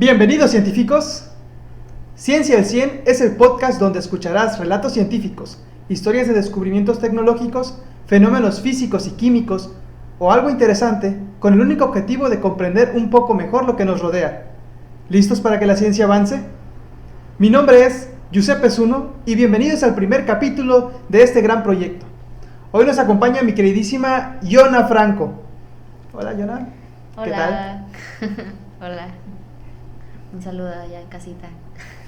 Bienvenidos científicos. Ciencia al 100 es el podcast donde escucharás relatos científicos, historias de descubrimientos tecnológicos, fenómenos físicos y químicos o algo interesante con el único objetivo de comprender un poco mejor lo que nos rodea. ¿Listos para que la ciencia avance? Mi nombre es Giuseppe Zuno y bienvenidos al primer capítulo de este gran proyecto. Hoy nos acompaña mi queridísima Yona Franco. Hola Yona. Hola. ¿Qué tal? Hola. Un saludo allá en casita.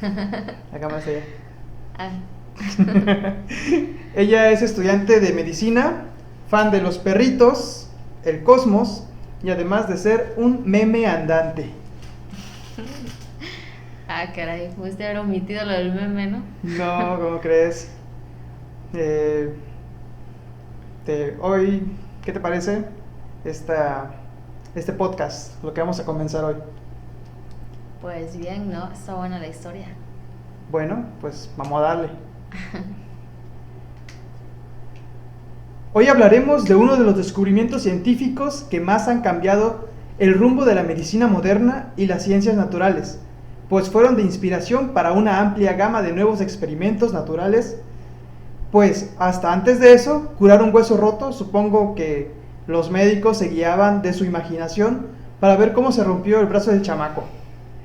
La cámara está allá. Ah. Ella es estudiante de medicina, fan de los perritos, el cosmos y además de ser un meme andante. Caray, pudiste haber omitido lo del meme, ¿no? No, ¿cómo crees? Hoy, ¿qué te parece este podcast, lo que vamos a comenzar hoy? Pues bien, ¿no? Está buena la historia. Bueno, pues vamos a darle. Hoy hablaremos de uno de los descubrimientos científicos que más han cambiado el rumbo de la medicina moderna y las ciencias naturales, pues fueron de inspiración para una amplia gama de nuevos experimentos naturales. Pues hasta antes de eso, curar un hueso roto, supongo que los médicos se guiaban de su imaginación para ver cómo se rompió el brazo del chamaco.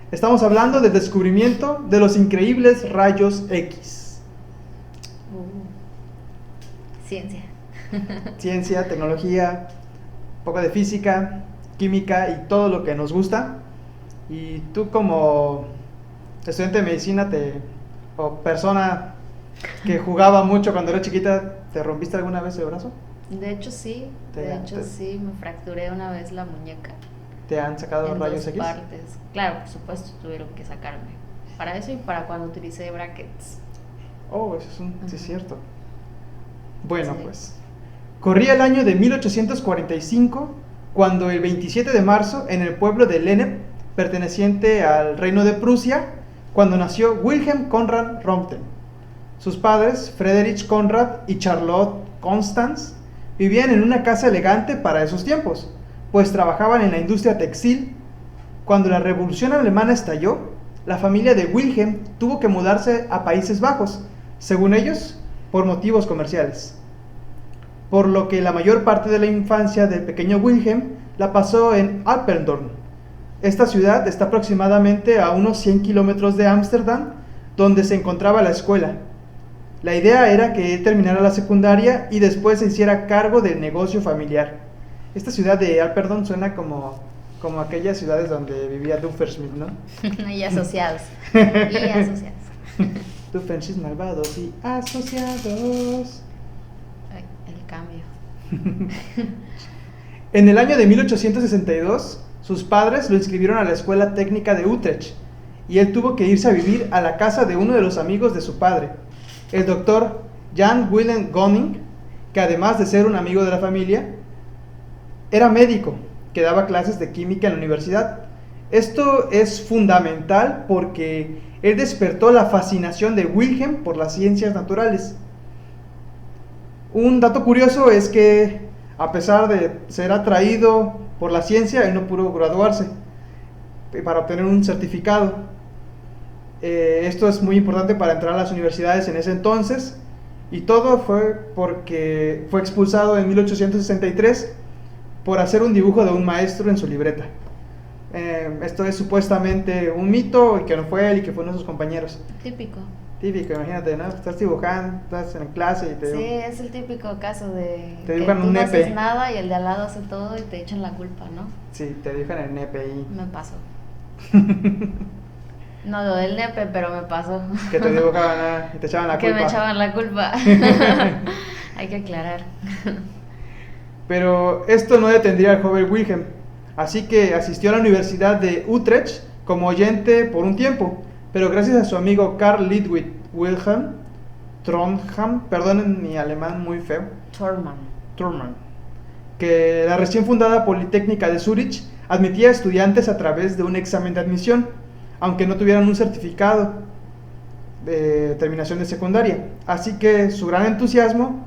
Estamos hablando del descubrimiento de los increíbles rayos X. Ciencia. Ciencia, tecnología, un poco de física, química y todo lo que nos gusta. Y tú como estudiante de medicina o persona que jugaba mucho cuando era chiquita, ¿te rompiste alguna vez el brazo? De hecho sí, sí, me fracturé una vez la muñeca. ¿Te han sacado en rayos dos X? partes. Claro, por supuesto, tuvieron que sacarme. Para eso y para cuando utilicé brackets. Oh, eso sí es cierto. Bueno, Sí. pues corría el año de 1845 cuando el 27 de marzo en el pueblo de Lennep, perteneciente al reino de Prusia, cuando nació Wilhelm Conrad Röntgen. Sus padres, Friedrich Conrad y Charlotte Constance, vivían en una casa elegante para esos tiempos, pues trabajaban en la industria textil. Cuando la Revolución Alemana estalló, la familia de Wilhelm tuvo que mudarse a Países Bajos, según ellos, por motivos comerciales. Por lo que la mayor parte de la infancia del pequeño Wilhelm la pasó en Apeldoorn. Esta ciudad está aproximadamente a unos 100 kilómetros de Ámsterdam, donde se encontraba la escuela. La idea era que él terminara la secundaria y después se hiciera cargo del negocio familiar. Esta ciudad de Apeldoorn suena como aquellas ciudades donde vivía Doofenshmirtz, ¿no? Y asociados. Y asociados. Doofenshmirtz, malvados y asociados. Ay, el cambio. En el año de 1862, sus padres lo inscribieron a la escuela técnica de Utrecht y él tuvo que irse a vivir a la casa de uno de los amigos de su padre, el doctor Jan Willem Gonning, que además de ser un amigo de la familia, era médico que daba clases de química en la universidad. Esto es fundamental porque él despertó la fascinación de Wilhelm por las ciencias naturales. Un dato curioso es que, a pesar de ser atraído por la ciencia, él no pudo graduarse para obtener un certificado. Esto es muy importante para entrar a las universidades en ese entonces, y todo fue porque fue expulsado en 1863 por hacer un dibujo de un maestro en su libreta. Esto es supuestamente un mito, y que no fue él y que fueron sus compañeros. Típico. Típico, imagínate, ¿no? Estás dibujando, estás en clase y te... Sí, es el típico caso de te que dibujan tú un no nepe. haces nada y el de al lado hace todo y te echan la culpa, ¿no? Sí, te dibujan el nepe y... Me pasó. No lo del nepe, pero me pasó. que te dibujaban y te echaban la Que culpa. me echaban la culpa. Hay que aclarar. Pero esto no detendría al joven Wilhelm, así que asistió a la Universidad de Utrecht como oyente por un tiempo, pero gracias a su amigo Carl Ludwig Wilhelm Trondheim, perdonen mi alemán muy feo, Thurman, que la recién fundada Politécnica de Zúrich admitía estudiantes a través de un examen de admisión, aunque no tuvieran un certificado de terminación de secundaria. Así que su gran entusiasmo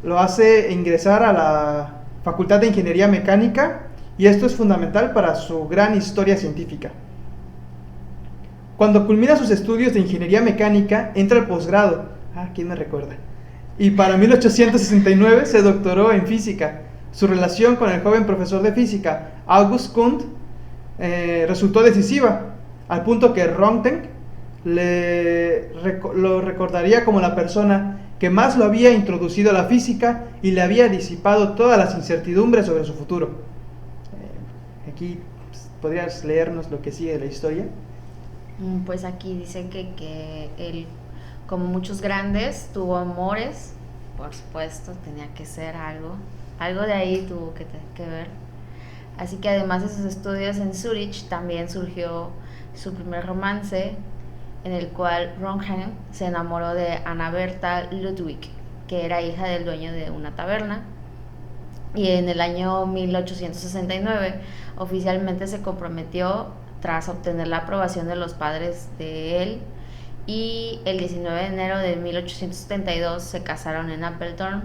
lo hace ingresar a la Facultad de Ingeniería Mecánica, y esto es fundamental para su gran historia científica. Cuando culmina sus estudios de ingeniería mecánica, entra al posgrado. ¿Quién me recuerda? Y para 1869 se doctoró en física. Su relación con el joven profesor de física, August Kundt, resultó decisiva, al punto que Röntgen lo recordaría como la persona que más lo había introducido a la física y le había disipado todas las incertidumbres sobre su futuro. Aquí podrías leernos lo que sigue de la historia. Pues aquí dice que él, como muchos grandes, tuvo amores, por supuesto, tenía que ser algo de ahí tuvo que ver. Así que además de sus estudios en Zurich, también surgió su primer romance, en el cual Röntgen se enamoró de Anna Bertha Ludwig, que era hija del dueño de una taberna. Y en el año 1869 oficialmente se comprometió tras obtener la aprobación de los padres de él, y el 19 de enero de 1872 se casaron en Appleton,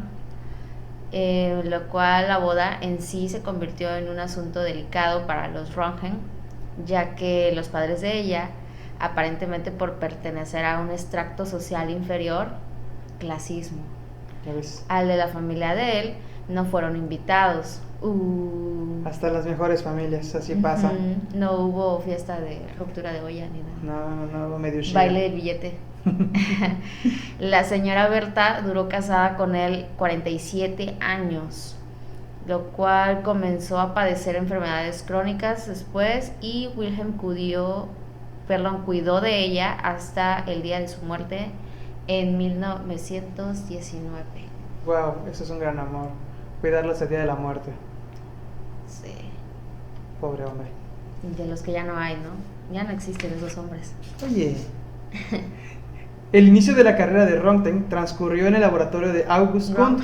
lo cual la boda en sí se convirtió en un asunto delicado para los Röntgen, ya que los padres de ella, aparentemente por pertenecer a un extracto social inferior, clasismo, al de la familia de él, no fueron invitados. Hasta las mejores familias, así pasa. No hubo fiesta de ruptura de olla ni nada. No, medio share. Baile de billete. La señora Berta duró casada con él 47 años, lo cual comenzó a padecer enfermedades crónicas después, y Wilhelm cuidó de ella hasta el día de su muerte en 1919. Wow, eso es un gran amor, cuidarlo hasta el día de la muerte. Sí. Pobre hombre. De los que ya no hay, ¿no? Ya no existen esos hombres. Oye. El inicio de la carrera de Röntgen transcurrió en el laboratorio de August Kundt.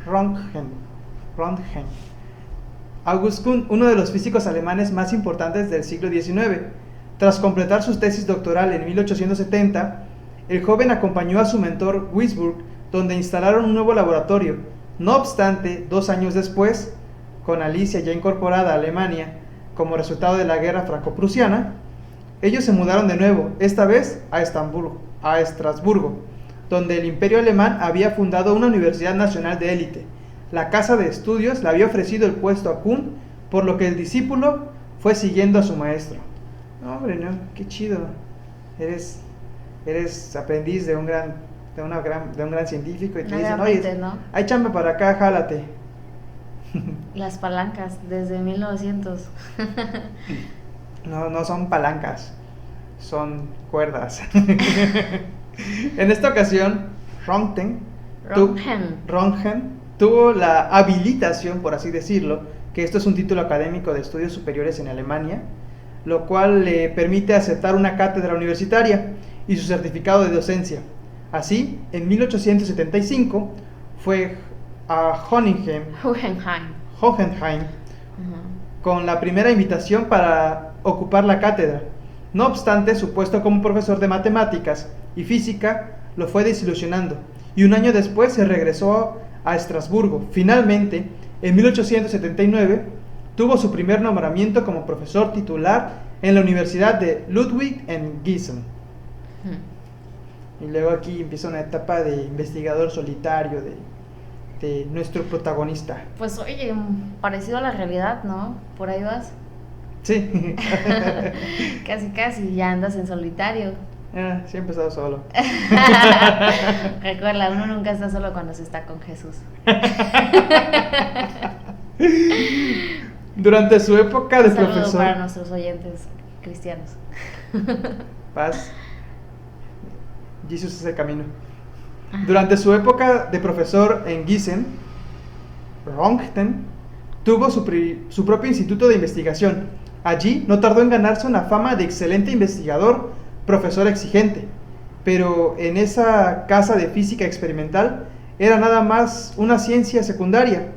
Röntgen. August Kundt, uno de los físicos alemanes más importantes del siglo XIX. Tras completar su tesis doctoral en 1870, el joven acompañó a su mentor Wisburg, donde instalaron un nuevo laboratorio. No obstante, 2 años después, con Alicia ya incorporada a Alemania como resultado de la guerra franco-prusiana, ellos se mudaron de nuevo, esta vez a Estrasburgo, donde el Imperio Alemán había fundado una universidad nacional de élite. La casa de estudios le había ofrecido el puesto a Kuhn, por lo que el discípulo fue siguiendo a su maestro. No, hombre, no, qué chido. Eres aprendiz de un gran científico y te dicen, oye, ¿no? Hay chamba para acá, jálate. Las palancas, desde 1900. No son palancas, son cuerdas. En esta ocasión, Röntgen tuvo la habilitación, por así decirlo, que esto es un título académico de estudios superiores en Alemania, lo cual le permite aceptar una cátedra universitaria y su certificado de docencia. Así, en 1875 fue a Hohenheim con la primera invitación para ocupar la cátedra. No obstante, su puesto como profesor de matemáticas y física lo fue desilusionando, y un año después se regresó a Estrasburgo. Finalmente, en 1879, tuvo su primer nombramiento como profesor titular en la Universidad de Ludwig en Gießen. Y luego aquí empieza una etapa de investigador solitario de nuestro protagonista. Pues oye, parecido a la realidad, ¿no? Por ahí vas. Sí. Casi, ya andas en solitario. Sí he empezado solo. Recuerda, uno nunca está solo cuando se está con Jesús. Durante su época de Saludo profesor... para nuestros oyentes cristianos. Paz. Jesús es el camino. Durante su época de profesor en Gießen, Röntgen tuvo su propio instituto de investigación. Allí no tardó en ganarse una fama de excelente investigador, profesor exigente. Pero en esa casa de física experimental era nada más una ciencia secundaria.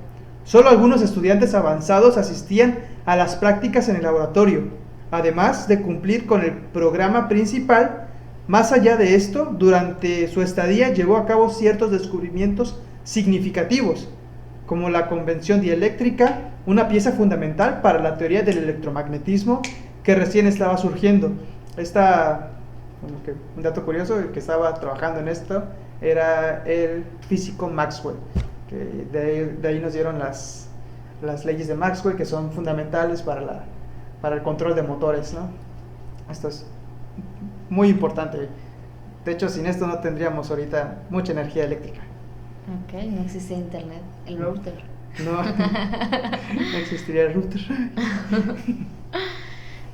Solo algunos estudiantes avanzados asistían a las prácticas en el laboratorio, además de cumplir con el programa principal. Más allá de esto, durante su estadía llevó a cabo ciertos descubrimientos significativos, como la convención dieléctrica, una pieza fundamental para la teoría del electromagnetismo que recién estaba surgiendo, Esta, como que un dato curioso, el que estaba trabajando en esto era el físico Maxwell, que de ahí nos dieron las leyes de Maxwell, que son fundamentales para el control de motores, ¿no? Esto es muy importante. De hecho, sin esto no tendríamos ahorita mucha energía eléctrica. Ok, no existe internet, el router. No, no existiría el router.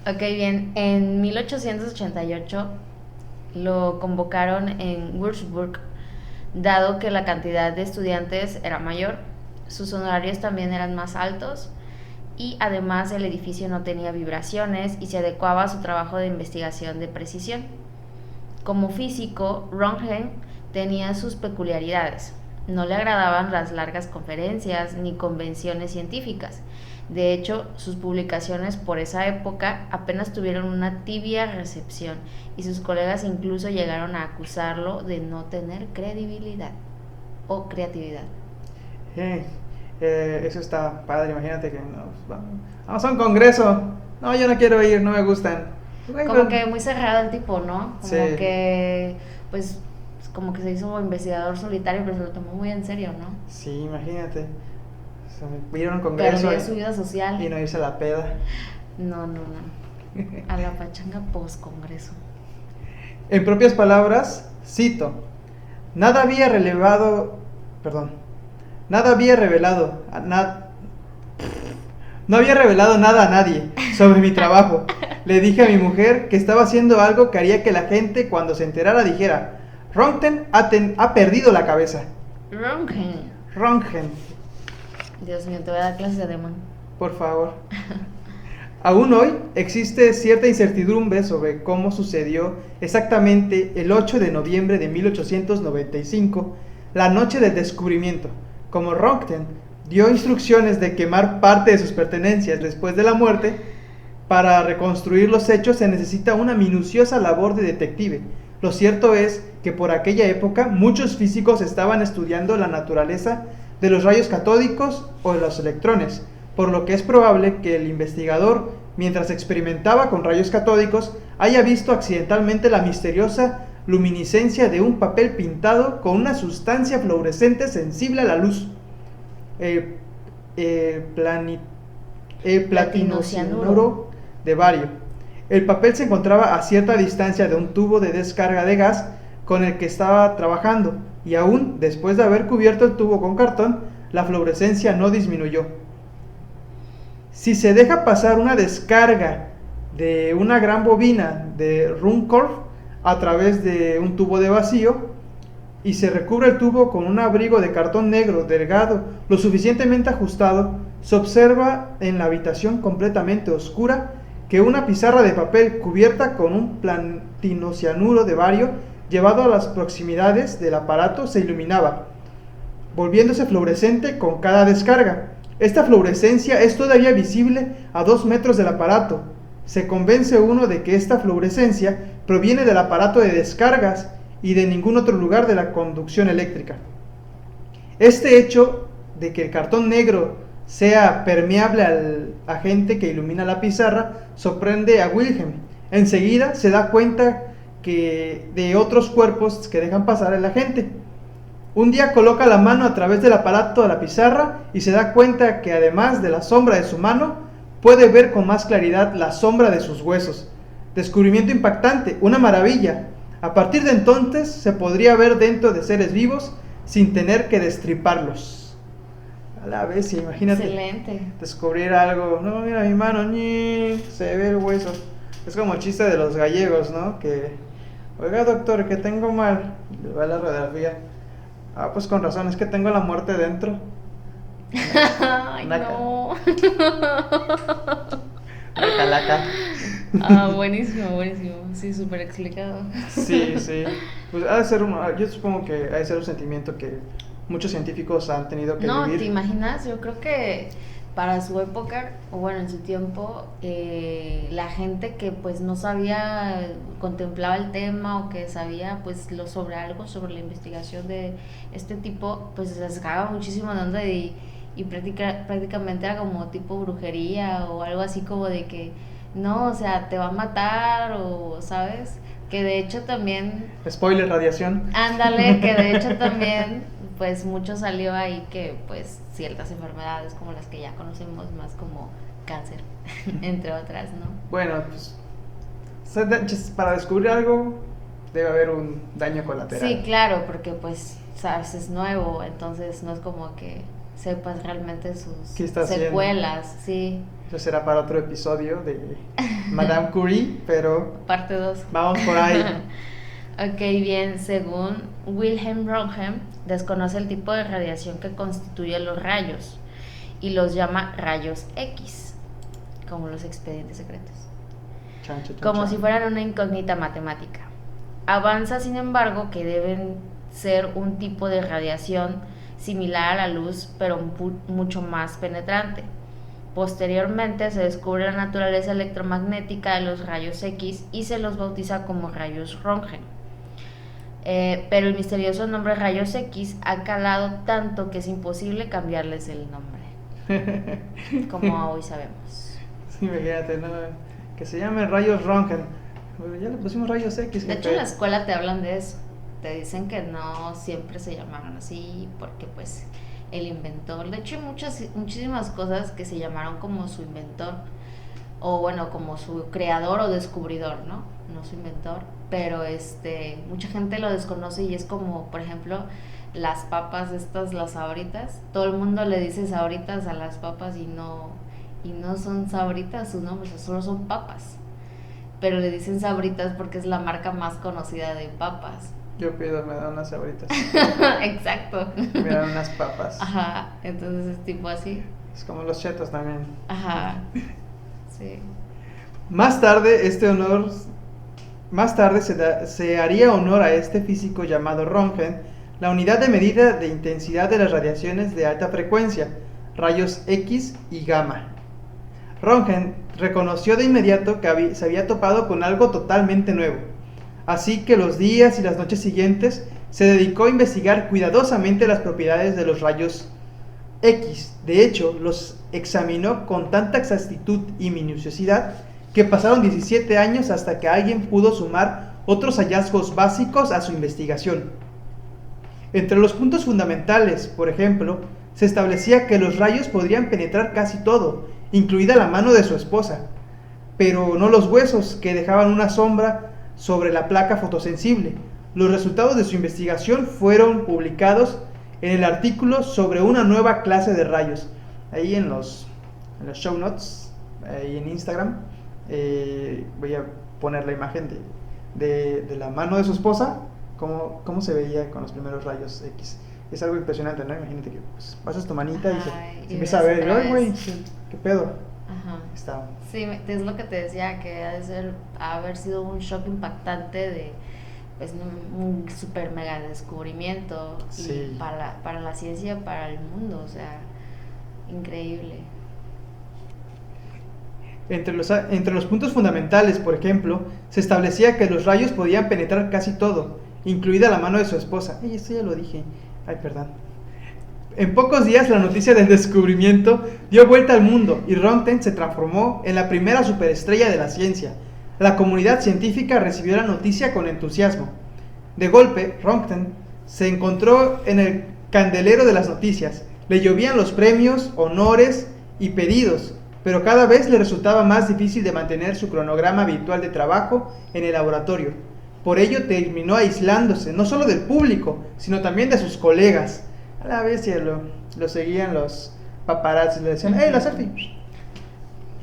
Ok, bien. En 1888 lo convocaron en Würzburg, dado que la cantidad de estudiantes era mayor, sus honorarios también eran más altos y además el edificio no tenía vibraciones y se adecuaba a su trabajo de investigación de precisión. Como físico, Röntgen tenía sus peculiaridades. No le agradaban las largas conferencias ni convenciones científicas. De hecho, sus publicaciones por esa época apenas tuvieron una tibia recepción y sus colegas incluso llegaron a acusarlo de no tener credibilidad o creatividad. Eso está padre, imagínate que vamos a un congreso. No, yo no quiero ir, no me gustan. Como que muy cerrado el tipo, ¿no? Como Sí. que, pues, como que se hizo investigador solitario, pero se lo tomó muy en serio, ¿no? Sí, imagínate. O sea, ir a un congreso Perdió su vida social. y no irse a la peda. No. A la pachanga post-congreso. En propias palabras, cito: nada había revelado no había revelado nada a nadie sobre mi trabajo. Le dije a mi mujer que estaba haciendo algo que haría que la gente, cuando se enterara, dijera: Röntgen ha perdido la cabeza. Röntgen, Dios mío, te voy a dar clases de alemán. por favor. Aún hoy existe cierta incertidumbre sobre cómo sucedió exactamente el 8 de noviembre de 1895, la noche del descubrimiento. Como Röntgen dio instrucciones de quemar parte de sus pertenencias después de la muerte, para reconstruir los hechos se necesita una minuciosa labor de detective. Lo cierto es que por aquella época muchos físicos estaban estudiando la naturaleza de los rayos catódicos o de los electrones, por lo que es probable que el investigador, mientras experimentaba con rayos catódicos, haya visto accidentalmente la misteriosa luminiscencia de un papel pintado con una sustancia fluorescente sensible a la luz. Platinocianuro de bario. El papel se encontraba a cierta distancia de un tubo de descarga de gas con el que estaba trabajando, y aún después de haber cubierto el tubo con cartón, la fluorescencia no disminuyó. Si se deja pasar una descarga de una gran bobina de Ruhmkorff a través de un tubo de vacío y se recubre el tubo con un abrigo de cartón negro delgado lo suficientemente ajustado, se observa en la habitación completamente oscura que una pizarra de papel cubierta con un platinocianuro de bario llevado a las proximidades del aparato se iluminaba, volviéndose fluorescente con cada descarga. Esta fluorescencia es todavía visible a 2 metros del aparato. Se convence uno de que esta fluorescencia proviene del aparato de descargas y de ningún otro lugar de la conducción eléctrica. Este hecho de que el cartón negro sea permeable al agente que ilumina la pizarra sorprende a Wilhelm. Enseguida se da cuenta que de otros cuerpos que dejan pasar el agente. Un día coloca la mano a través del aparato de la pizarra y se da cuenta que además de la sombra de su mano, puede ver con más claridad la sombra de sus huesos. Descubrimiento impactante, una maravilla. A partir de entonces se podría ver dentro de seres vivos sin tener que destriparlos. A la vez, imagínate. Excelente. Descubrir algo. No, mira mi mano, se ve el hueso. Es como el chiste de los gallegos, ¿no? Que, oiga doctor, que tengo mal. Le va la radiografía. Ah, pues con razón, es que tengo la muerte dentro. Ay, no. La calaca. Ah, buenísimo. Sí, súper explicado. Sí. Pues ha de ser yo supongo que ha de ser un sentimiento que muchos científicos han tenido que vivir. No, ¿te imaginas? Yo creo que para su época, o bueno, en su tiempo, la gente que pues no sabía, contemplaba el tema o que sabía pues sobre la investigación de este tipo, pues se sacaba muchísimo de onda y prácticamente era como tipo brujería o algo así como de que no, o sea, te va a matar o, ¿sabes? Que de hecho también, Spoiler, radiación. ándale, que de hecho también, pues mucho salió ahí que pues ciertas enfermedades como las que ya conocemos más como cáncer, entre otras, ¿no? Bueno, pues para descubrir algo debe haber un daño colateral. Sí, claro, porque pues, sabes, es nuevo, entonces no es como que sepas realmente sus ¿Qué está haciendo? secuelas, sí. Eso será para otro episodio de Madame Curie, pero Parte 2. vamos por ahí. Ok, bien, según Wilhelm Röntgen, desconoce el tipo de radiación que constituye los rayos y los llama rayos X, como los expedientes secretos, Chan, chan, chan, como chan. si fueran una incógnita matemática. Avanza, sin embargo, que deben ser un tipo de radiación similar a la luz, pero mucho más penetrante. Posteriormente se descubre la naturaleza electromagnética de los rayos X y se los bautiza como rayos Röntgen. Pero el misterioso nombre rayos X ha calado tanto que es imposible cambiarles el nombre, como hoy sabemos. Sí, imagínate, ¿no? Que se llamen rayos Röntgen. Bueno, ya le pusimos rayos X. De hecho, jefe. en la escuela te hablan de eso. Te dicen que no siempre se llamaron así porque pues el inventor, de hecho hay muchísimas cosas que se llamaron como su inventor o bueno, como su creador o descubridor, ¿no? No su inventor, pero mucha gente lo desconoce y es como, por ejemplo, las papas estas, las sabritas, todo el mundo le dice sabritas a las papas y no son sabritas sus nombres, solo son papas. Pero le dicen sabritas porque es la marca más conocida de papas. Yo pido, me dan unas sabritas. Exacto. Me dan unas papas. Ajá, entonces es tipo así. Es como los chetos también. Ajá. Sí. Más tarde se haría honor a este físico llamado Röntgen, la unidad de medida de intensidad de las radiaciones de alta frecuencia, rayos X y gamma. Röntgen reconoció de inmediato que se había topado con algo totalmente nuevo, así que los días y las noches siguientes se dedicó a investigar cuidadosamente las propiedades de los rayos X. De hecho, los examinó con tanta exactitud y minuciosidad que pasaron 17 años hasta que alguien pudo sumar otros hallazgos básicos a su investigación. Entre los puntos fundamentales, por ejemplo, se establecía que los rayos podrían penetrar casi todo, incluida la mano de su esposa, pero no los huesos, que dejaban una sombra sobre la placa fotosensible. Los resultados de su investigación fueron publicados en el artículo sobre una nueva clase de rayos. Ahí en los show notes, ahí en Instagram, voy a poner la imagen de la mano de su esposa, cómo se veía con los primeros rayos X. Es algo impresionante, ¿no? Imagínate que pues, pasas tu manita y se empieza a ver, ¡ay, güey! ¿Qué pedo? Ajá. Está. Sí, es lo que te decía, que haber sido un shock impactante de pues un super mega descubrimiento. Sí. Y para la ciencia, para el mundo, o sea, increíble. Entre los puntos fundamentales, por ejemplo, se establecía que los rayos podían penetrar casi todo, incluida la mano de su esposa. Ay, esto ya lo dije. Ay, perdón. En pocos días la noticia del descubrimiento dio vuelta al mundo y Röntgen se transformó en la primera superestrella de la ciencia. La comunidad científica recibió la noticia con entusiasmo. De golpe, Röntgen se encontró en el candelero de las noticias. Le llovían los premios, honores y pedidos, pero cada vez le resultaba más difícil de mantener su cronograma habitual de trabajo en el laboratorio. Por ello terminó aislándose, no solo del público, sino también de sus colegas. A la vez lo seguían los paparazzi, le decían, ¡hey, la selfie!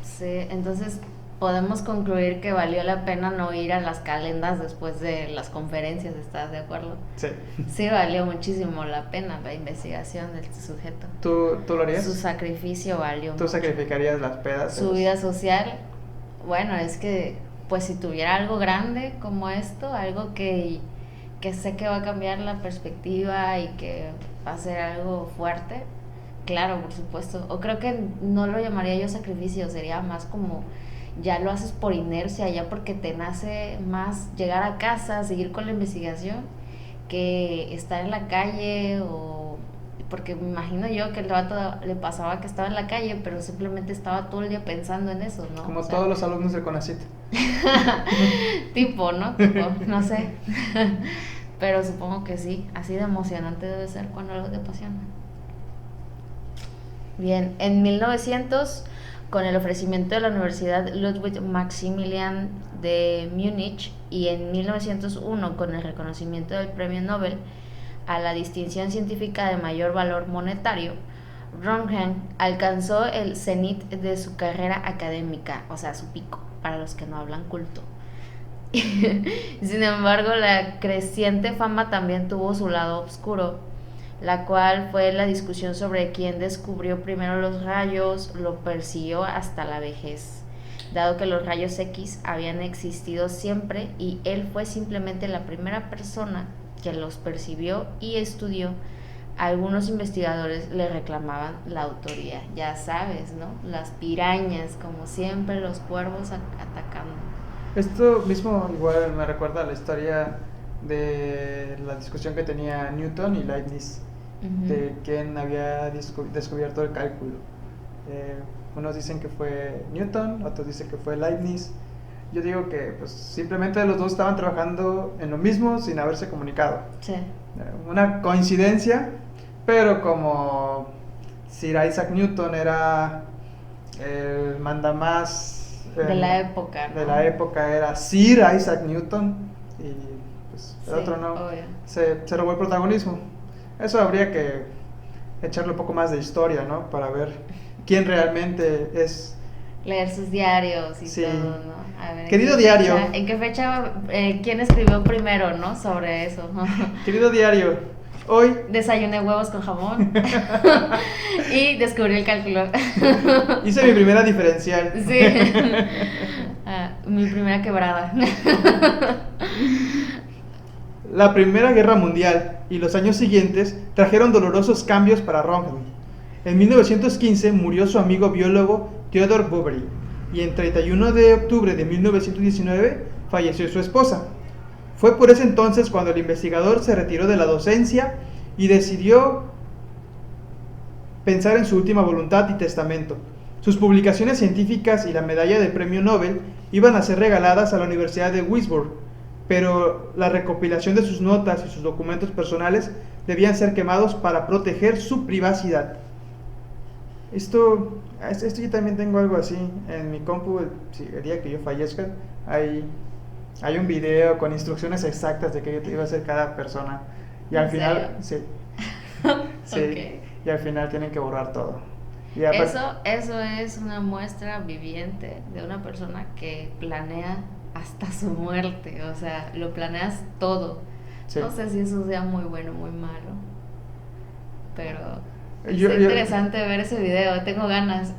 Sí, entonces podemos concluir que valió la pena no ir a las calendas después de las conferencias, ¿estás de acuerdo? Sí. Sí, valió muchísimo la pena la investigación del sujeto. ¿Tú lo harías? Su sacrificio valió ¿Tú mucho. sacrificarías las pedas? Su vida social, bueno, es que pues si tuviera algo grande como esto, algo que sé que va a cambiar la perspectiva y que va a ser algo fuerte, claro, por supuesto. O creo que no lo llamaría yo sacrificio, sería más como ya lo haces por inercia, ya porque te nace más llegar a casa, seguir con la investigación, que estar en la calle o porque me imagino yo que el vato le pasaba que estaba en la calle, pero simplemente estaba todo el día pensando en eso, ¿no? Como todos los alumnos del CONACYT. Tipo, ¿no? Tipo, no sé. Pero supongo que sí, así de emocionante debe ser cuando algo te apasiona. Bien, en 1900, con el ofrecimiento de la Universidad Ludwig Maximilian de Múnich, y en 1901 con el reconocimiento del Premio Nobel a la distinción científica de mayor valor monetario, Röntgen alcanzó el cenit de su carrera académica, o sea, su pico, para los que no hablan culto. Sin embargo, la creciente fama también tuvo su lado oscuro, la cual fue la discusión sobre quién descubrió primero los rayos, lo persiguió hasta la vejez, dado que los rayos X habían existido siempre y él fue simplemente la primera persona que los percibió y estudió. Algunos investigadores le reclamaban la autoría, ya sabes, ¿no? Las pirañas, como siempre, los cuervos atacando. Esto mismo igual me recuerda a la historia de la discusión que tenía Newton y Leibniz, de quién había descubierto el cálculo. Unos dicen que fue Newton, otros dicen que fue Leibniz. Yo digo que pues simplemente los dos estaban trabajando en lo mismo sin haberse comunicado. Sí. Una coincidencia, pero como Sir Isaac Newton era el mandamás de la época, ¿no? De la época era Sir Isaac Newton y pues el otro no, se robó el protagonismo. Eso habría que echarle un poco más de historia, ¿no? Para ver quién realmente es. Leer sus diarios y sí. todo, ¿no? A ver, Querido diario. ¿En qué fecha quién escribió primero, no? Sobre eso. Querido diario, hoy desayuné huevos con jamón y descubrí el cálculo. Hice mi primera diferencial. Sí. Mi primera quebrada. La Primera Guerra Mundial y los años siguientes trajeron dolorosos cambios para Röntgen. En 1915 murió su amigo biólogo Theodor Boveri y en 31 de octubre de 1919 falleció su esposa. Fue por ese entonces cuando el investigador se retiró de la docencia y decidió pensar en su última voluntad y testamento. Sus publicaciones científicas y la medalla de premio Nobel iban a ser regaladas a la Universidad de Würzburg, pero la recopilación de sus notas y sus documentos personales debían ser quemados para proteger su privacidad. Esto yo también tengo algo así en mi compu. El día que yo fallezca hay un video con instrucciones exactas de qué iba a hacer cada persona y al final sí, Okay. Y al final tienen que borrar todo. Eso es una muestra viviente de una persona que planea hasta su muerte, o sea, lo planeas todo. Sí. No sé si eso sea muy bueno o muy malo, pero es interesante ver ese video, tengo ganas.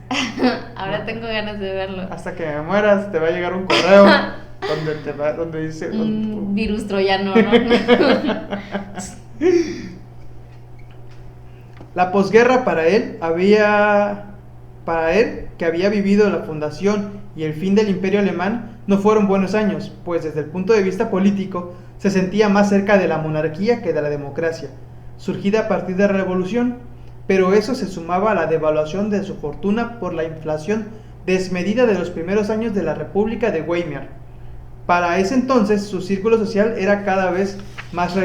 Ahora tengo ganas de verlo. Hasta que me mueras te va a llegar un correo donde dice un virus troyano, ¿no? La posguerra para él, que había vivido la fundación y el fin del Imperio Alemán, no fueron buenos años, pues desde el punto de vista político se sentía más cerca de la monarquía que de la democracia, surgida a partir de la revolución, pero eso se sumaba a la devaluación de su fortuna por la inflación desmedida de los primeros años de la República de Weimar. Para ese entonces su círculo social era cada vez más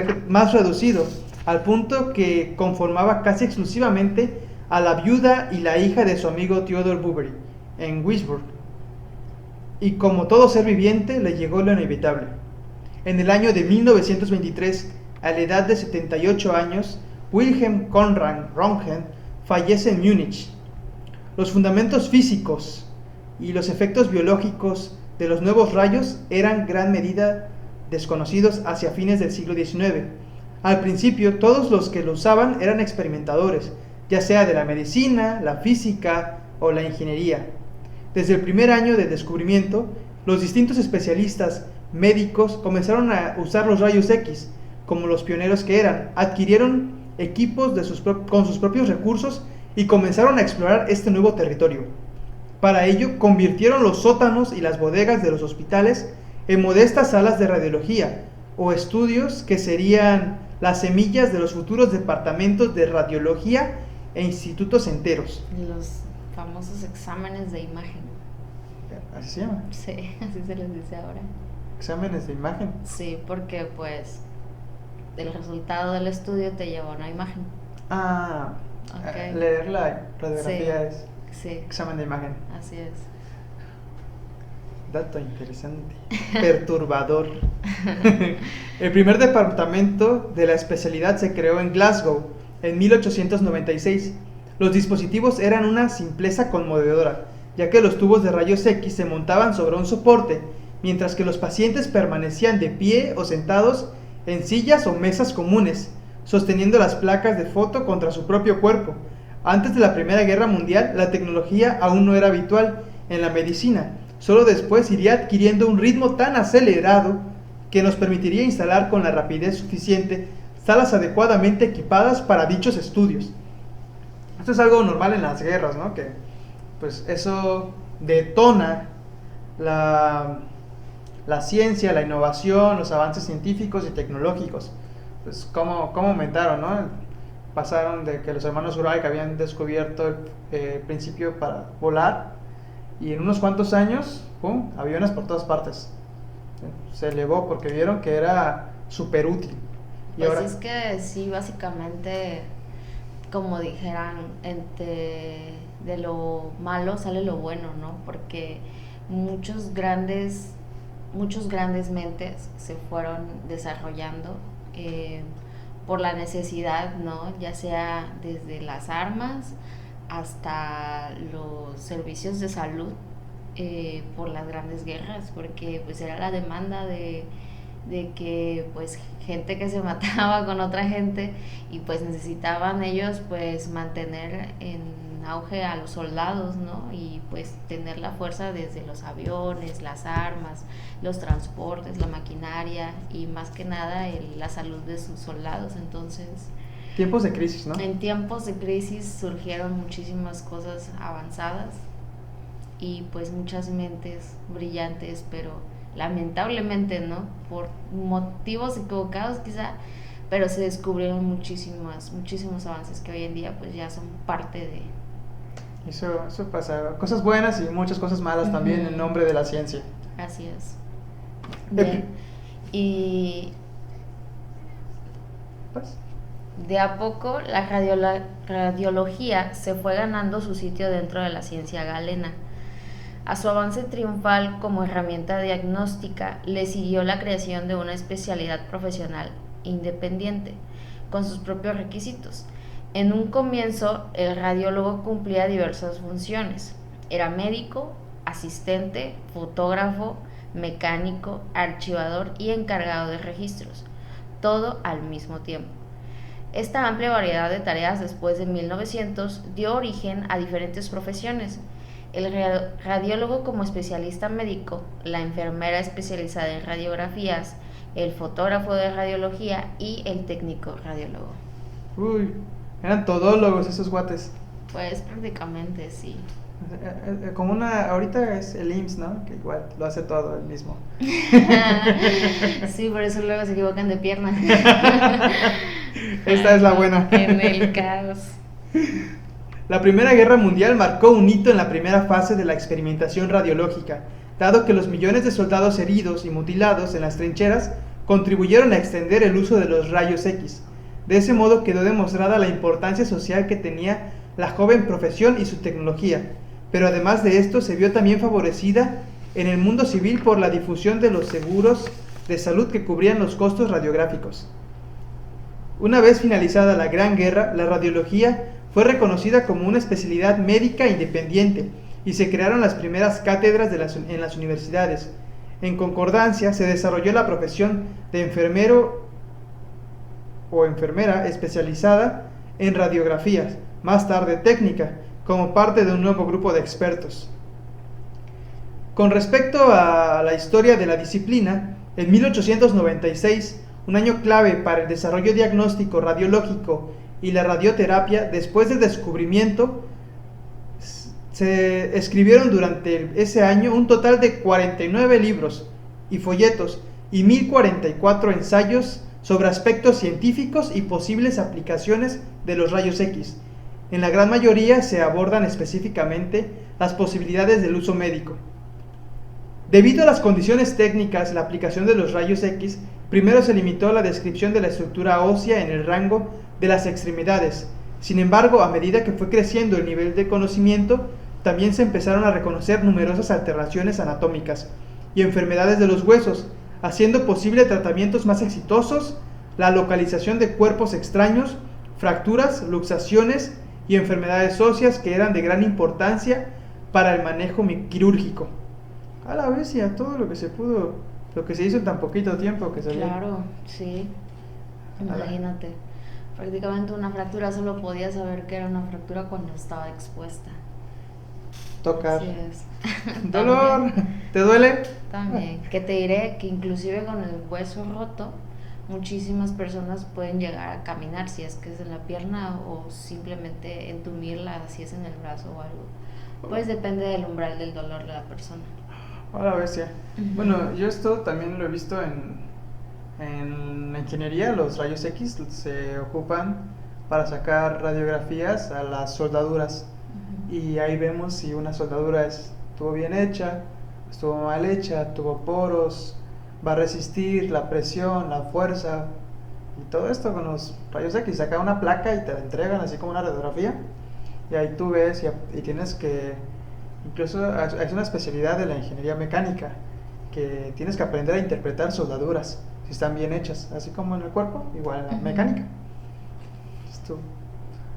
reducido, al punto que conformaba casi exclusivamente a la viuda y la hija de su amigo Theodor Boveri en Würzburg. Y como todo ser viviente, le llegó lo inevitable. En el año de 1923, a la edad de 78 años, Wilhelm Conrad Röntgen fallece en Múnich. Los fundamentos físicos y los efectos biológicos de los nuevos rayos eran en gran medida desconocidos hacia fines del siglo XIX. Al principio, todos los que lo usaban eran experimentadores, ya sea de la medicina, la física o la ingeniería. Desde el primer año de descubrimiento, los distintos especialistas médicos comenzaron a usar los rayos X, como los pioneros que eran, adquirieron equipos con sus propios recursos y comenzaron a explorar este nuevo territorio. Para ello, convirtieron los sótanos y las bodegas de los hospitales en modestas salas de radiología o estudios que serían las semillas de los futuros departamentos de radiología e institutos enteros. Los famosos exámenes de imagen. ¿Así se llama? Sí, así se les dice ahora. Exámenes de imagen. Sí, porque pues el resultado del estudio te lleva a una imagen. Ah, Ok. leer la radiografía es Sí, examen de imagen. así es. Dato interesante. Perturbador. El primer departamento de la especialidad se creó en Glasgow en 1896. Los dispositivos eran una simpleza conmovedora, ya que los tubos de rayos X se montaban sobre un soporte, mientras que los pacientes permanecían de pie o sentados en sillas o mesas comunes, sosteniendo las placas de foto contra su propio cuerpo. Antes de la Primera Guerra Mundial, la tecnología aún no era habitual en la medicina. Solo después iría adquiriendo un ritmo tan acelerado que nos permitiría instalar con la rapidez suficiente salas adecuadamente equipadas para dichos estudios. Esto es algo normal en las guerras, ¿no? Que pues eso detona la ciencia, la innovación, los avances científicos y tecnológicos. Pues cómo aumentaron, ¿no? Pasaron de que los hermanos Wright habían descubierto el principio para volar, y en unos cuantos años, ¡pum!, aviones por todas partes. Se elevó porque vieron que era súper útil. Y Pues ahora, es que sí, básicamente, como dijeran, de lo malo sale lo bueno, ¿no? Porque muchos grandes mentes se fueron desarrollando por la necesidad, ¿no? Ya sea desde las armas hasta los servicios de salud, por las grandes guerras, porque pues era la demanda de que pues gente que se mataba con otra gente, y pues necesitaban ellos pues mantener en auge a los soldados, ¿no? Y pues tener la fuerza desde los aviones, las armas, los transportes, la maquinaria y más que nada la salud de sus soldados. Entonces, tiempos de crisis, ¿no? en tiempos de crisis surgieron muchísimas cosas avanzadas y pues muchas mentes brillantes, pero lamentablemente, ¿no? Por motivos equivocados quizá, pero se descubrieron muchísimos avances que hoy en día pues ya son parte de... Eso pasa. Cosas buenas y muchas cosas malas también en nombre de la ciencia. Así es. Bien. Y Pues, de a poco la radiología se fue ganando su sitio dentro de la ciencia galena. A su avance triunfal como herramienta diagnóstica le siguió la creación de una especialidad profesional independiente, con sus propios requisitos. En un comienzo, el radiólogo cumplía diversas funciones. Era médico, asistente, fotógrafo, mecánico, archivador y encargado de registros, todo al mismo tiempo. Esta amplia variedad de tareas después de 1900 dio origen a diferentes profesiones. El radiólogo como especialista médico, la enfermera especializada en radiografías, el fotógrafo de radiología y el técnico radiólogo. uy, eran todólogos esos guates. Pues prácticamente sí. Como ahorita es el IMSS, ¿no? Que igual lo hace todo él mismo. Sí, por eso luego se equivocan de pierna. Esta es la buena. En el caos. La Primera Guerra Mundial marcó un hito en la primera fase de la experimentación radiológica, dado que los millones de soldados heridos y mutilados en las trincheras contribuyeron a extender el uso de los rayos X. De ese modo quedó demostrada la importancia social que tenía la joven profesión y su tecnología, pero además de esto se vio también favorecida en el mundo civil por la difusión de los seguros de salud que cubrían los costos radiográficos. Una vez finalizada la Gran Guerra, la radiología fue reconocida como una especialidad médica independiente y se crearon las primeras cátedras en las universidades. En concordancia, se desarrolló la profesión de enfermero o enfermera especializada en radiografías, más tarde técnica, como parte de un nuevo grupo de expertos. Con respecto a la historia de la disciplina, en 1896, un año clave para el desarrollo diagnóstico radiológico y la radioterapia, después del descubrimiento, se escribieron durante ese año un total de 49 libros y folletos y 1044 ensayos sobre aspectos científicos y posibles aplicaciones de los rayos X. En la gran mayoría se abordan específicamente las posibilidades del uso médico. Debido a las condiciones técnicas, la aplicación de los rayos X primero se limitó a la descripción de la estructura ósea en el rango de las extremidades. Sin embargo, a medida que fue creciendo el nivel de conocimiento, también se empezaron a reconocer numerosas alteraciones anatómicas y enfermedades de los huesos, haciendo posible tratamientos más exitosos, la localización de cuerpos extraños, fracturas, luxaciones y enfermedades óseas que eran de gran importancia para el manejo quirúrgico. A la bestia, todo lo que se pudo, lo que se hizo en tan poquito tiempo que salió. Claro, sí. Imagínate. Prácticamente una fractura solo podías saber que era una fractura cuando estaba expuesta. Tocar. Así es. Dolor. ¿Te duele? También. Que te diré que inclusive con el hueso roto, muchísimas personas pueden llegar a caminar si es que es en la pierna o simplemente entumirla si es en el brazo o algo. Pues depende del umbral del dolor de la persona. A la bestia. Bueno, yo esto también lo he visto en la ingeniería. Los rayos X se ocupan para sacar radiografías a las soldaduras. Y ahí vemos si una soldadura estuvo bien hecha, estuvo mal hecha, tuvo poros, va a resistir la presión, la fuerza y todo esto con los rayos X. Saca una placa y te la entregan así como una radiografía y ahí tú ves y tienes que, incluso es una especialidad de la ingeniería mecánica, que tienes que aprender a interpretar soldaduras si están bien hechas, así como en el cuerpo, igual en la mecánica. Esto,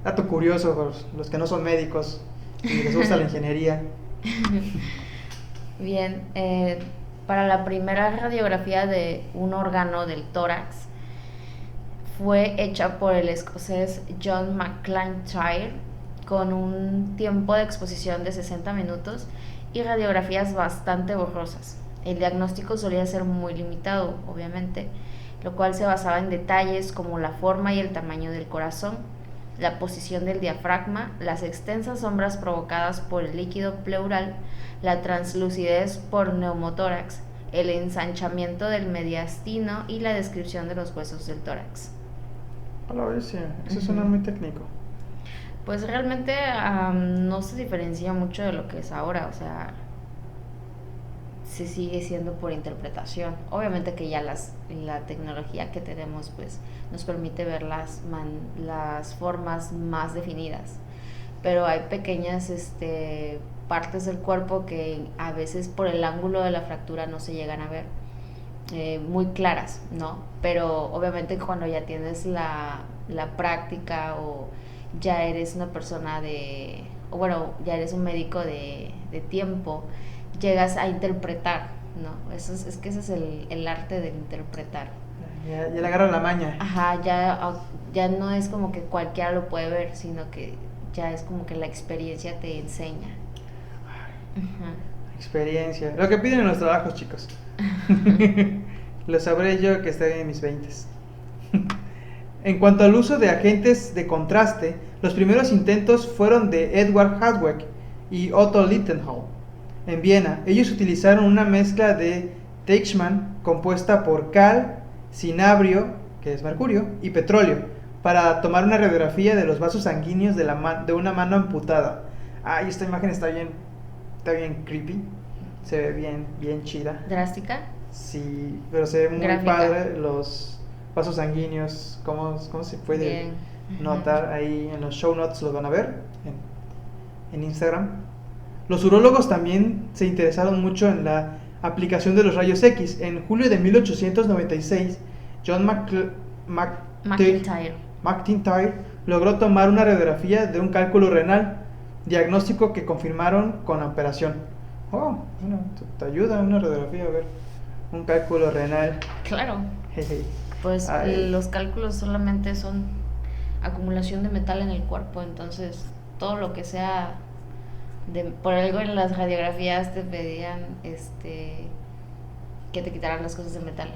dato curioso por los que no son médicos y les gusta la ingeniería. Bien, para la primera radiografía de un órgano del tórax fue hecha por el escocés John McIntyre con un tiempo de exposición de 60 minutos y radiografías bastante borrosas. El diagnóstico solía ser muy limitado, obviamente, lo cual se basaba en detalles como la forma y el tamaño del corazón, la posición del diafragma, las extensas sombras provocadas por el líquido pleural, la translucidez por neumotórax, el ensanchamiento del mediastino y la descripción de los huesos del tórax. A la bestia, eso suena muy técnico. Pues realmente no se diferencia mucho de lo que es ahora, o sea, se sigue siendo por interpretación. Obviamente que ya la tecnología que tenemos pues nos permite ver las formas más definidas, pero hay pequeñas partes del cuerpo que a veces por el ángulo de la fractura no se llegan a ver muy claras, ¿no? Pero obviamente cuando ya tienes la práctica o ya eres una persona ya eres un médico de tiempo, llegas a interpretar, ¿no? Ese es el arte del interpretar. Ya le agarran la maña. Ajá, ya no es como que cualquiera lo puede ver, sino que ya es como que la experiencia te enseña. Experiencia. Lo que piden en los trabajos, chicos. Lo sabré yo que estoy en mis 20s. En cuanto al uso de agentes de contraste, los primeros intentos fueron de Edward Hadweck y Otto Lichtenhall en Viena. Ellos utilizaron una mezcla de Teichmann compuesta por cal, cinabrio, que es mercurio, y petróleo, para tomar una radiografía de los vasos sanguíneos de una mano amputada. Ay, esta imagen está bien creepy, se ve bien chida. ¿Drástica? Sí, pero se ve muy Gráfica. padre los vasos sanguíneos, cómo se puede Bien. notar ahí en los show notes, los van a ver en Instagram. Los urólogos también se interesaron mucho en la aplicación de los rayos X. En julio de 1896, John McIntyre logró tomar una radiografía de un cálculo renal, diagnóstico que confirmaron con la operación. Oh, bueno, te ayuda una radiografía a ver un cálculo renal. Claro. Jeje. Pues Ay. los cálculos solamente son acumulación de metal en el cuerpo, entonces todo lo que sea por algo en las radiografías te pedían que te quitaran las cosas de metal.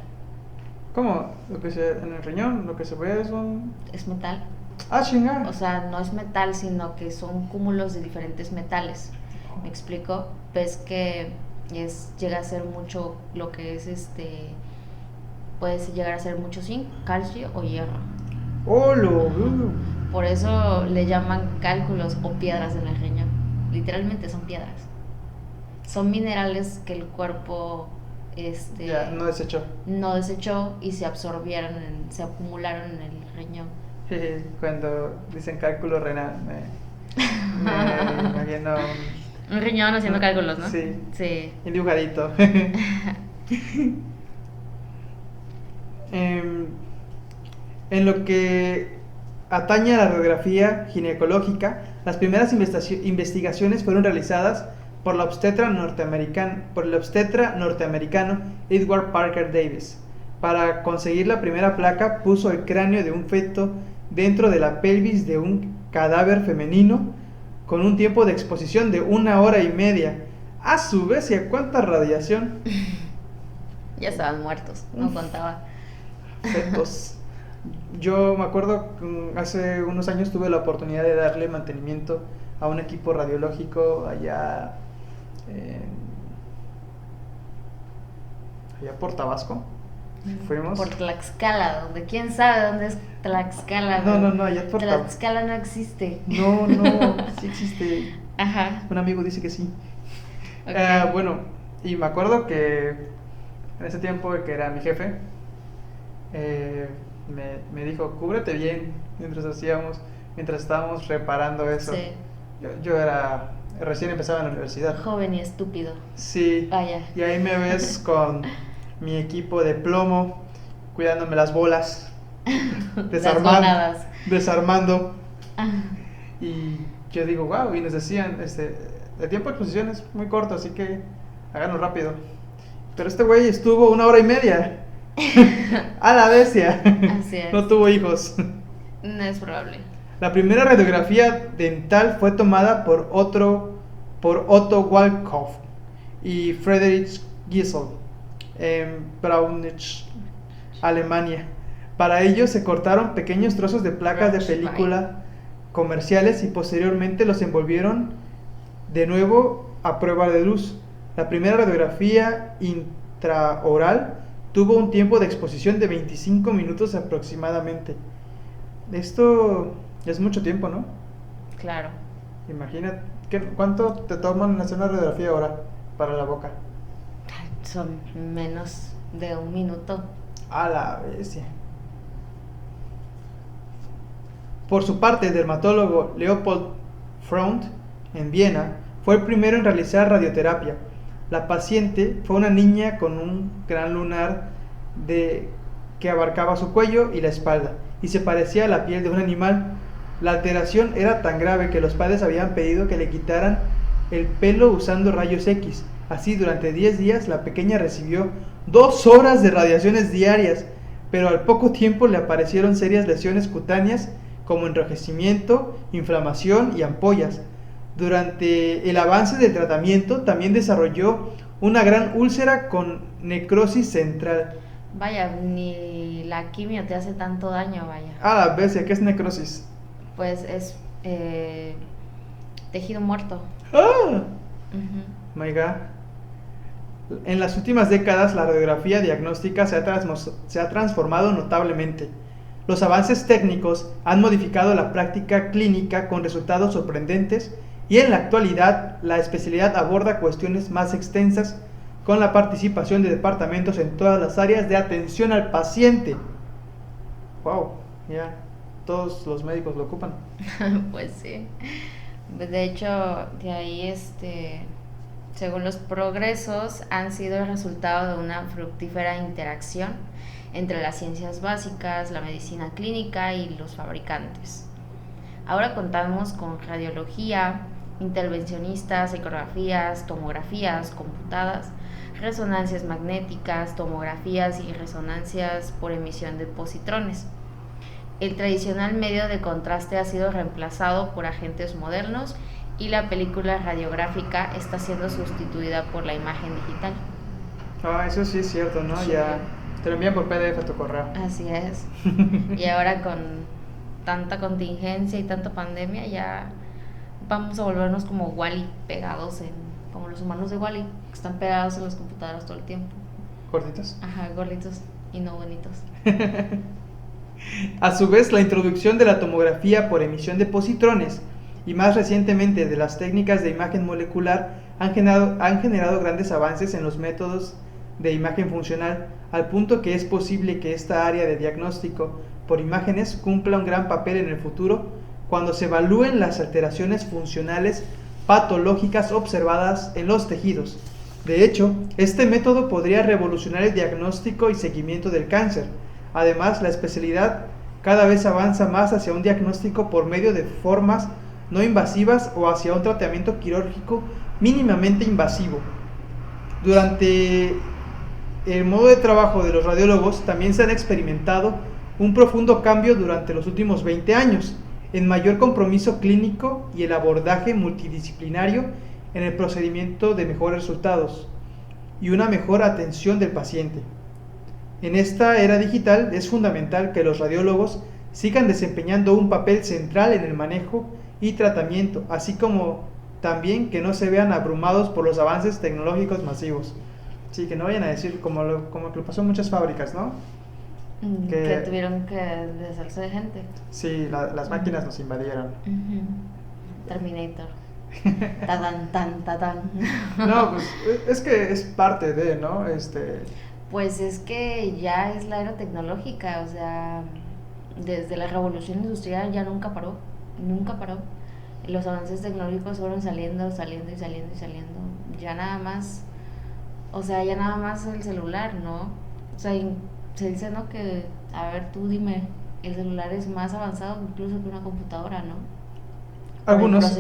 ¿Cómo? Lo que se en el riñón, lo que se ve Es metal. Ah, chingada. O sea, no es metal, sino que son cúmulos de diferentes metales. ¿Me explico? Ves que llega a ser mucho lo que es puede llegar a ser mucho zinc, calcio o hierro. ¡Oh, Por eso le llaman cálculos o piedras en el riñón. Literalmente son piedras. Son minerales que el cuerpo ya, no desechó y se absorbieron, se acumularon en el riñón. Cuando dicen cálculo renal, me imagino Un riñón haciendo cálculos, ¿no? Sí. Sí. El dibujadito. En lo que atañe a la radiografía ginecológica, las primeras investigaciones fueron realizadas por el obstetra norteamericano Edward Parker Davis. Para conseguir la primera placa, puso el cráneo de un feto dentro de la pelvis de un cadáver femenino con un tiempo de exposición de 1 hora y media. A su vez, ¿y a cuánta radiación? Ya estaban muertos, no contaba. Fetos. Yo me acuerdo que hace unos años tuve la oportunidad de darle mantenimiento a un equipo radiológico allá por Tabasco. Fuimos. Por Tlaxcala, donde quién sabe dónde es Tlaxcala. No, allá por Tlaxcala no existe. No, sí existe. Ajá. Un amigo dice que sí. Okay. Bueno, y me acuerdo que en ese tiempo, que era mi jefe, me dijo, cúbrete bien mientras estábamos reparando eso. Sí. Yo era, recién empezaba en la universidad. Joven y estúpido. Sí. Vaya. Y ahí me ves con mi equipo de plomo, cuidándome las bolas, desarmando. Y yo digo, wow, y nos decían, el tiempo de exposición es muy corto, así que háganlo rápido. Pero este güey estuvo 1 hora y media. A la bestia. Así es. No tuvo hijos. No es probable. La primera radiografía dental fue tomada por Otto Walkhoff y Friedrich Giesel en Braunschweig, Alemania. Para ello se cortaron pequeños trozos de placas de película comerciales y posteriormente los envolvieron de nuevo a prueba de luz. La primera radiografía intraoral tuvo un tiempo de exposición de 25 minutos aproximadamente. Esto es mucho tiempo, ¿no? Claro. Imagina, ¿cuánto te toman hacer una radiografía ahora para la boca? Son menos de 1 minuto. A la bestia. Por su parte, el dermatólogo Leopold Freund, en Viena, fue el primero en realizar radioterapia. La paciente fue una niña con un gran lunar que abarcaba su cuello y la espalda, y se parecía a la piel de un animal. La alteración era tan grave que los padres habían pedido que le quitaran el pelo usando rayos X. Así, durante 10 días, la pequeña recibió 2 horas de radiaciones diarias, pero al poco tiempo le aparecieron serias lesiones cutáneas como enrojecimiento, inflamación y ampollas. Durante el avance del tratamiento también desarrolló una gran úlcera con necrosis central. Vaya, ni la quimio te hace tanto daño, vaya. A la bestia, ¿qué es necrosis? Pues es tejido muerto. ¡Ah! My God. En las últimas décadas la radiografía diagnóstica se ha transformado notablemente. Los avances técnicos han modificado la práctica clínica con resultados sorprendentes y en la actualidad la especialidad aborda cuestiones más extensas con la participación de departamentos en todas las áreas de atención al paciente. Wow, ya todos los médicos lo ocupan. Pues sí. De hecho, de ahí según los progresos, han sido el resultado de una fructífera interacción entre las ciencias básicas, la medicina clínica y los fabricantes. Ahora contamos con radiología, intervencionistas, ecografías, tomografías computadas, resonancias magnéticas, tomografías y resonancias por emisión de positrones. El tradicional medio de contraste ha sido reemplazado por agentes modernos y la película radiográfica está siendo sustituida por la imagen digital. Eso sí es cierto, ¿no? Sí. Ya te lo envían por PDF a tu correo. Así es. Y ahora con tanta contingencia y tanta pandemia ya vamos a volvernos como Wall-E, pegados como los humanos de Wall-E, que están pegados en las computadoras todo el tiempo. Cortitos. Ajá, gorditos y no bonitos. A su vez, la introducción de la tomografía por emisión de positrones y más recientemente de las técnicas de imagen molecular han generado grandes avances en los métodos de imagen funcional, al punto que es posible que esta área de diagnóstico por imágenes cumpla un gran papel en el futuro cuando se evalúen las alteraciones funcionales patológicas observadas en los tejidos. De hecho, este método podría revolucionar el diagnóstico y seguimiento del cáncer. Además, la especialidad cada vez avanza más hacia un diagnóstico por medio de formas no invasivas o hacia un tratamiento quirúrgico mínimamente invasivo. Durante el modo de trabajo de los radiólogos también se han experimentado un profundo cambio durante los últimos 20 años, en mayor compromiso clínico y el abordaje multidisciplinario en el procedimiento de mejores resultados y una mejor atención del paciente. En esta era digital es fundamental que los radiólogos sigan desempeñando un papel central en el manejo y tratamiento, así como también que no se vean abrumados por los avances tecnológicos masivos. Sí, que no vayan a decir como que lo pasó en muchas fábricas, ¿no? Que tuvieron que deshacerse de gente. Sí, las máquinas nos invadieron. Terminator. Tadán, tan, tadán. No, pues es que es parte de, ¿no? Pues es que ya es la era tecnológica, o sea, desde la revolución industrial ya nunca paró. Los avances tecnológicos fueron saliendo. Ya nada más, o sea, ya nada más el celular, ¿no? O sea, se dice, ¿no? Que, a ver, tú dime, el celular es más avanzado incluso que una computadora, ¿no? Algunos, el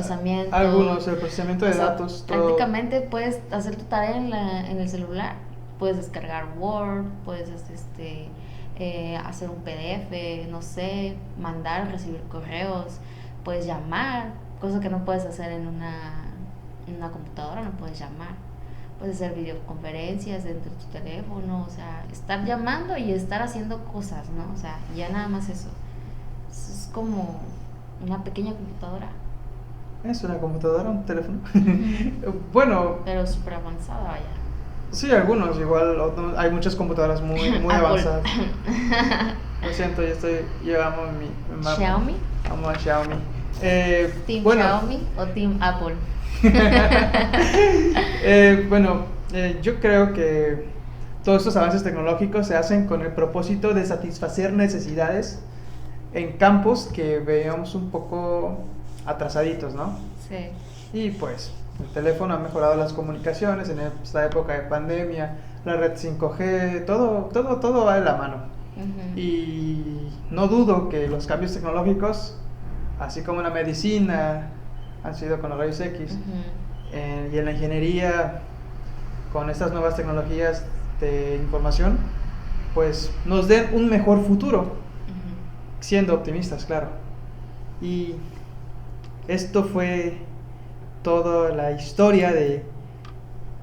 procesamiento de o sea, datos. Prácticamente puedes hacer tu tarea en el celular. Puedes descargar Word, puedes hacer un PDF, no sé, mandar, recibir correos, puedes llamar, cosa que no puedes hacer en una computadora, no puedes llamar. Puedes hacer videoconferencias dentro de tu teléfono, o sea, estar llamando y estar haciendo cosas, ¿no? O sea, ya nada más eso. Eso es como una pequeña computadora. ¿Es una computadora, un teléfono? Bueno. Pero súper avanzada, vaya. Sí, algunos, igual hay muchas computadoras muy avanzadas. Lo siento, yo amo mi marca. ¿Xiaomi? Amo a Xiaomi. ¿Team Xiaomi o Team Apple? Yo creo que todos estos avances tecnológicos se hacen con el propósito de satisfacer necesidades en campos que veíamos un poco atrasaditos, ¿no? Sí. Y pues el teléfono ha mejorado las comunicaciones en esta época de pandemia, la red 5G, todo va de la mano. Y no dudo que los cambios tecnológicos, así como en la medicina, han sido con los rayos X, y en la ingeniería, con estas nuevas tecnologías de información, pues nos den un mejor futuro, siendo optimistas, claro. Y esto fue toda la historia de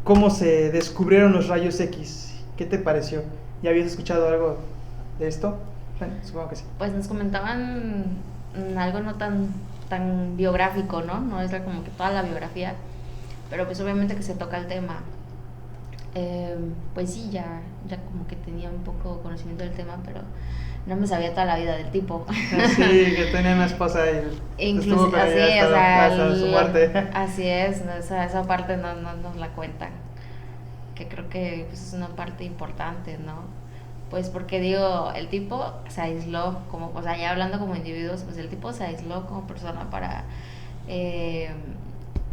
cómo se descubrieron los rayos X. ¿Qué te pareció? ¿Ya habías escuchado algo de esto? Bueno, supongo que sí. Pues nos comentaban algo no tan biográfico, ¿no? No es como que toda la biografía, pero pues obviamente que se toca el tema. Pues sí, ya como que tenía un poco conocimiento del tema, pero no me sabía toda la vida del tipo. Sí, que tenía una esposa y incluso así, o sea, hasta su muerte. Así es, esa parte no nos la cuentan, que creo que pues, es una parte importante, ¿no? Pues porque digo, el tipo se aisló, o sea, ya hablando como individuos, pues el tipo se aisló como persona para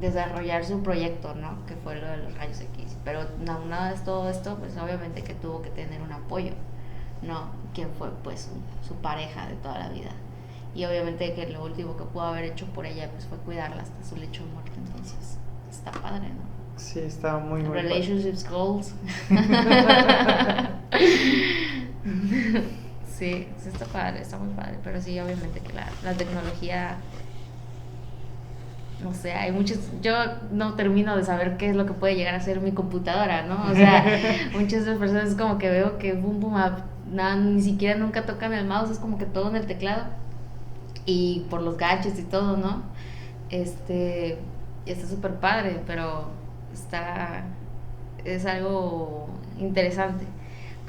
desarrollar su proyecto, ¿no? Que fue lo de los rayos X. Pero nada de todo esto, pues obviamente que tuvo que tener un apoyo, ¿no? Quien fue pues su pareja de toda la vida. Y obviamente que lo último que pudo haber hecho por ella pues fue cuidarla hasta su lecho de muerte. Entonces, está padre, ¿no? Sí, está muy Relationships goals. Sí, está padre, está muy padre. Pero sí, obviamente que la tecnología, no sé, hay muchos, yo no termino de saber qué es lo que puede llegar a ser mi computadora, ¿no? O sea, muchas de las personas es como que veo que nada, ni siquiera nunca tocan el mouse, es como que todo en el teclado y por los gadgets y todo, ¿no? Está súper padre, pero es algo interesante.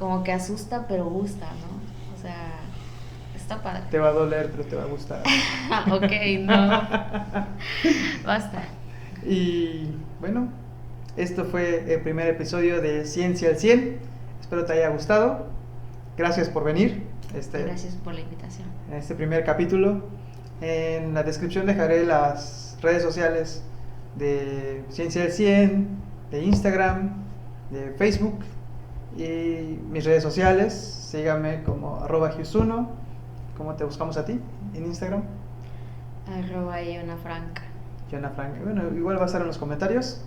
como que asusta, pero gusta, ¿no? O sea, está padre. Te va a doler, pero te va a gustar. Ok, no. Basta. Y bueno, esto fue el primer episodio de Ciencia al 100. Espero te haya gustado. Gracias por venir. Gracias por la invitación. En este primer capítulo. En la descripción dejaré las redes sociales de Ciencia al 100, de Instagram, de Facebook y mis redes sociales. Síganme como @Giusuno. ¿Cómo te buscamos a ti en Instagram? @YonaFranca. Yona Frank. Bueno, igual va a estar en los comentarios.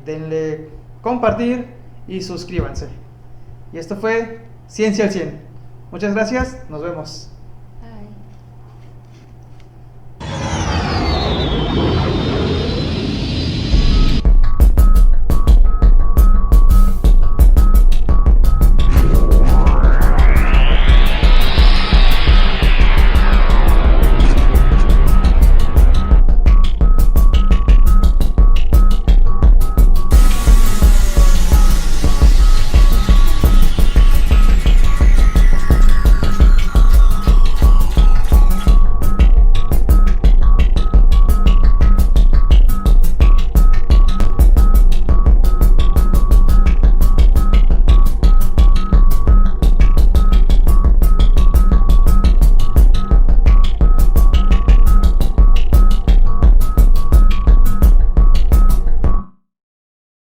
Denle compartir y suscríbanse. Y esto fue Ciencia al 100. Muchas gracias, nos vemos.